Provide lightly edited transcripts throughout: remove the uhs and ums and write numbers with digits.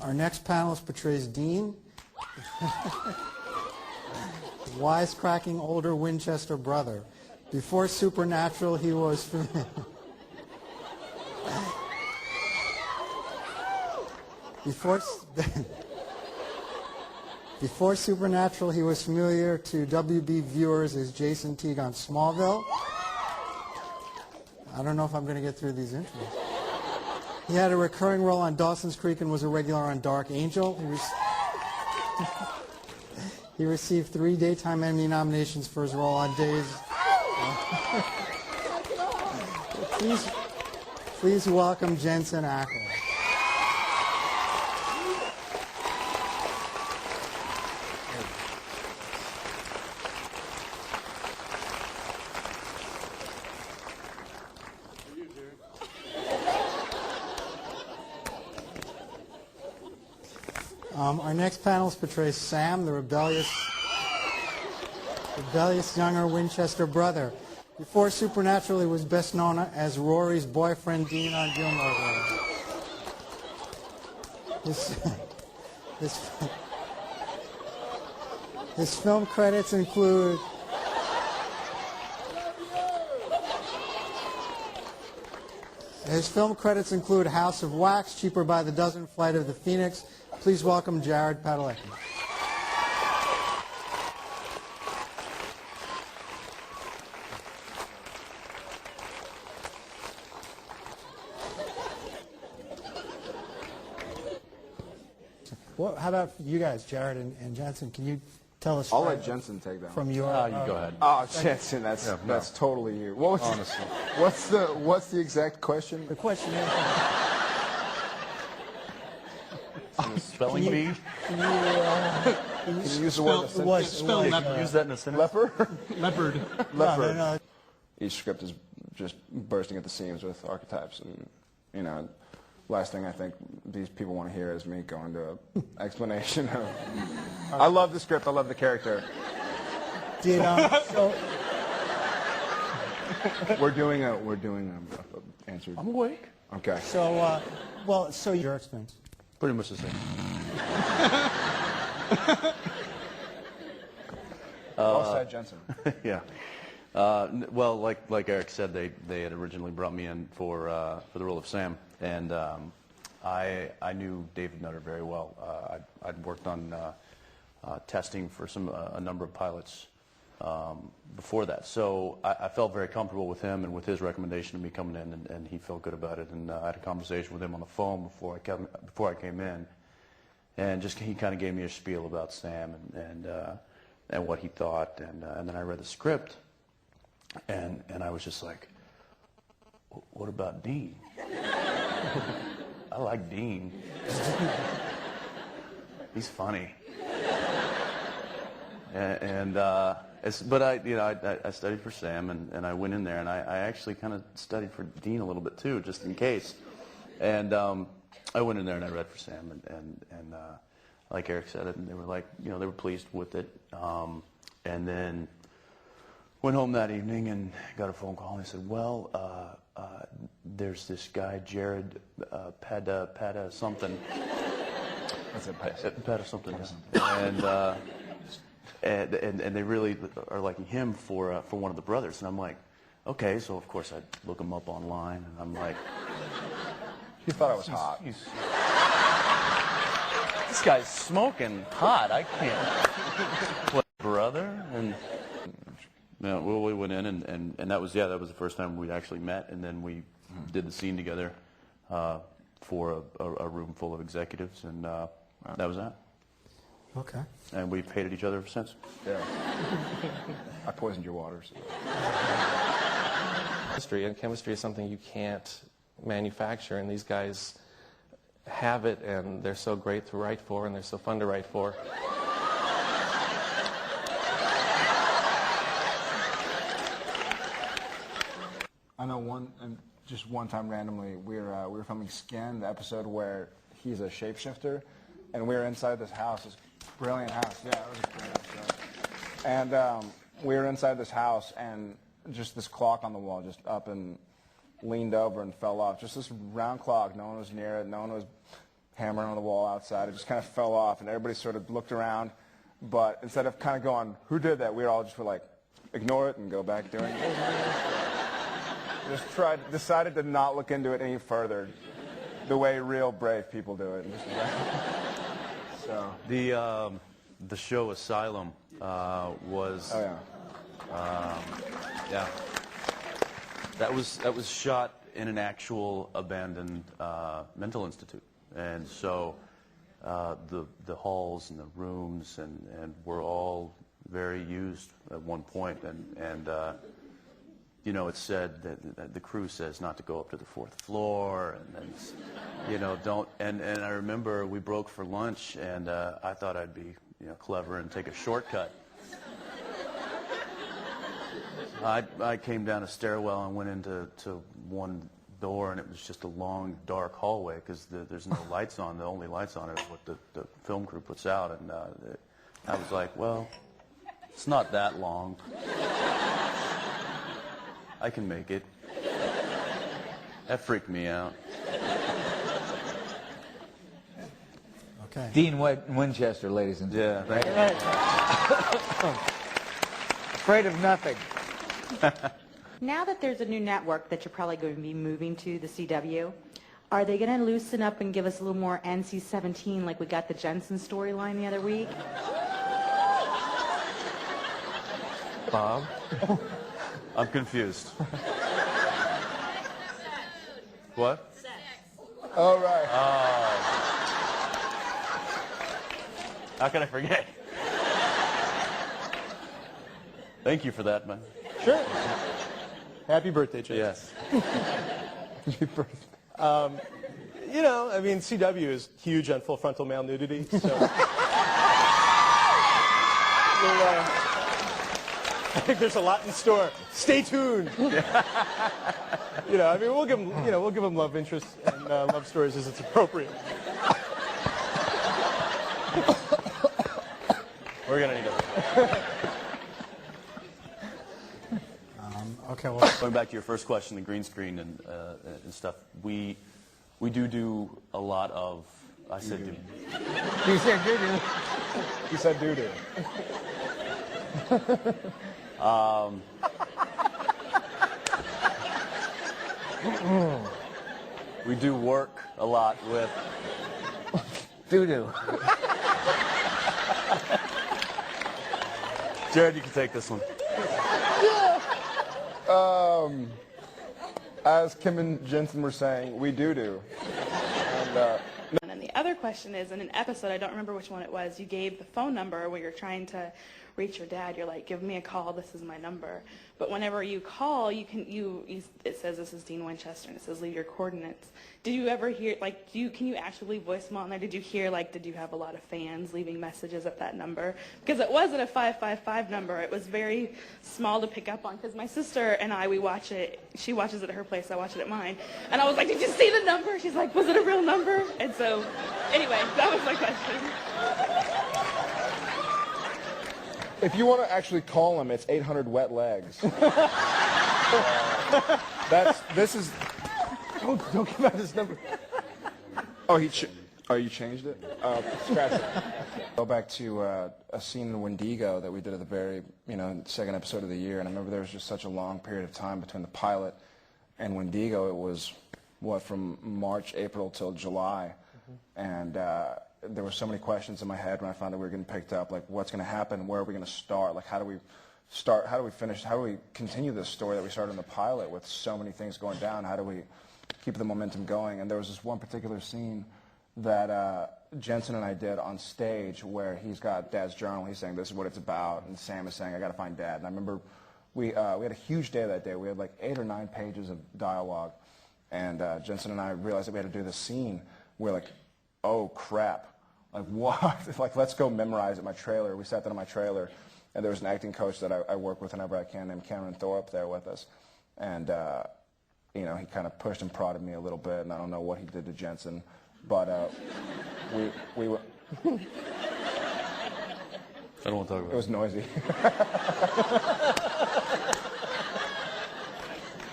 Our next panelist portrays Dean, wisecracking older Winchester brother. Before Supernatural, he was Before Supernatural, he was familiar to WB viewers as Jason Teague on Smallville. I don't know if I'm going to get through these intros. He had a recurring role on Dawson's Creek and was a regular on Dark Angel. He received 3 Daytime Emmy nominations for his role on Days. Please welcome Jensen Ackles. Our next panelist portrays Sam, the rebellious younger Winchester brother. Before Supernatural, he was best known as Rory's boyfriend, Dean on Gilmore Girls. His film credits include House of Wax, Cheaper by the Dozen, Flight of the Phoenix. Please welcome Jared Padalecki. Well, how about you guys, Jared and Jensen? Can you tell us? I'll let Jensen take that. From your. You go ahead. Oh, Jensen, that's totally you. What was honestly? What's the exact question? The question is. Spelling bee? Can you use the word? Spell leopard. Use that in a sentence. Leper? Leopard. Leopard. No. Each script is just bursting at the seams with archetypes, and last thing I think these people want to hear is me go into an explanation of. I love the script. I love the character. We're doing a answer. I'm awake. Okay. So your experience. Pretty much the same. Well said, Jensen. Yeah. Well, like Eric said, they had originally brought me in for the role of Sam, and I knew David Nutter very well. I'd worked on testing for a number of pilots before that, so I felt very comfortable with him and with his recommendation of me coming in, and he felt good about it. And I had a conversation with him on the phone before I came in, and he kind of gave me a spiel about Sam and what he thought, and then I read the script, and I was just like, what about Dean? I like Dean. He's funny. But I studied for Sam, and I went in there, and I actually kind of studied for Dean a little bit too, just in case. And I went in there and I read for Sam, and like Eric said, and they were like, they were pleased with it. And then went home that evening and got a phone call, and they said, well, there's this guy, Jared Pada something. That's it, Pada something. Yeah. And they really are liking him for one of the brothers, and I'm like, okay. So of course I look him up online, and I'm like, you thought I was hot. This guy's smoking hot. I can't play brother. And we went in, and that was the first time we actually met, and then we did the scene together for a room full of executives, and that was that. Okay. And we've hated each other ever since. Yeah. I poisoned your waters. Chemistry is something you can't manufacture, and these guys have it, and they're so great to write for, and they're so fun to write for. I know just one time randomly, we were filming Skin, the episode where he's a shapeshifter, and we were inside this house, this brilliant house. Yeah, it was a great episode. And we were inside this house, and just this clock on the wall just up and leaned over and fell off. Just this round clock. No one was near it. No one was hammering on the wall outside. It just kind of fell off, and everybody sort of looked around. But instead of kind of going, who did that, we all just were like, ignore it and go back doing it. Just decided to not look into it any further, the way real brave people do it. So the show Asylum was. Oh yeah. Yeah. That was shot in an actual abandoned mental institute, and so the halls and the rooms and were all very used at one point, and you know, it's said that the crew says not to go up to the 4th floor, and then you know, don't. And I remember we broke for lunch, and I thought I'd be, you know, clever and take a shortcut. I came down a stairwell and went into one door, and it was just a long, dark hallway because there's no lights on. The only lights on it is what the film crew puts out. And I was like, well, it's not that long. I can make it. That freaked me out. Okay. Dean Winchester, ladies and gentlemen. Yeah, thank you. Afraid of nothing. Now that there's a new network that you're probably going to be moving to, the CW, are they going to loosen up and give us a little more NC-17 like we got the Jensen storyline the other week? Bob? I'm confused. What? Oh, right. How can I forget? Thank you for that, man. Sure. Happy birthday, Jake. Yes. You know, I mean, CW is huge on full frontal male nudity, so I think there's a lot in store. Stay tuned. You know, I mean, we'll give them love interests and love stories as it's appropriate. We're gonna need it. Okay, well, Going back to your first question, the green screen and stuff, we do a lot of. I said do. You said doo-doo. You said doo-doo. We do work a lot with. Doo-doo. Jared, you can take this one. As Kim and Jensen were saying, we do. And, And then the other question is, in an episode, I don't remember which one it was, you gave the phone number where you're trying to reach your dad. You're like, give me a call, this is my number. But whenever you call, it says this is Dean Winchester, and it says leave your coordinates. Did you ever hear, like, can you actually leave voicemail on there? Did you hear, like, did you have a lot of fans leaving messages at that number? Because it wasn't a 555 number. It was very small to pick up on, because my sister and we watch it. She watches it at her place, I watch it at mine. And I was like, did you see the number? She's like, was it a real number? And so, anyway, that was my question. if you want to actually call him, it's 800 wet legs. Don't give out his number. Oh, you changed it? Scratch it. Go back to a scene in Wendigo that we did at the very, second episode of the year, and I remember there was just such a long period of time between the pilot and Wendigo. It was, from March, April till July, and there were so many questions in my head when I found that we were getting picked up, like what's going to happen, where are we going to start, like how do we start, how do we finish, how do we continue this story that we started in the pilot with so many things going down, how do we keep the momentum going? And there was this one particular scene that Jensen and I did on stage where he's got Dad's journal, he's saying this is what it's about, and Sam is saying I got to find Dad. And I remember we had a huge day that day. We had like 8 or 9 pages of dialogue, and Jensen and I realized that we had to do this scene. We're like, oh crap, like what? Like let's go memorize it in my trailer. We sat down in my trailer, and there was an acting coach that I work with whenever I can named Cameron Thorpe there with us, and he kind of pushed and prodded me a little bit, and I don't know what he did to Jensen, but we were. I don't want to talk about it. It was noisy.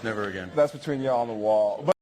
Never again. That's between y'all on the wall.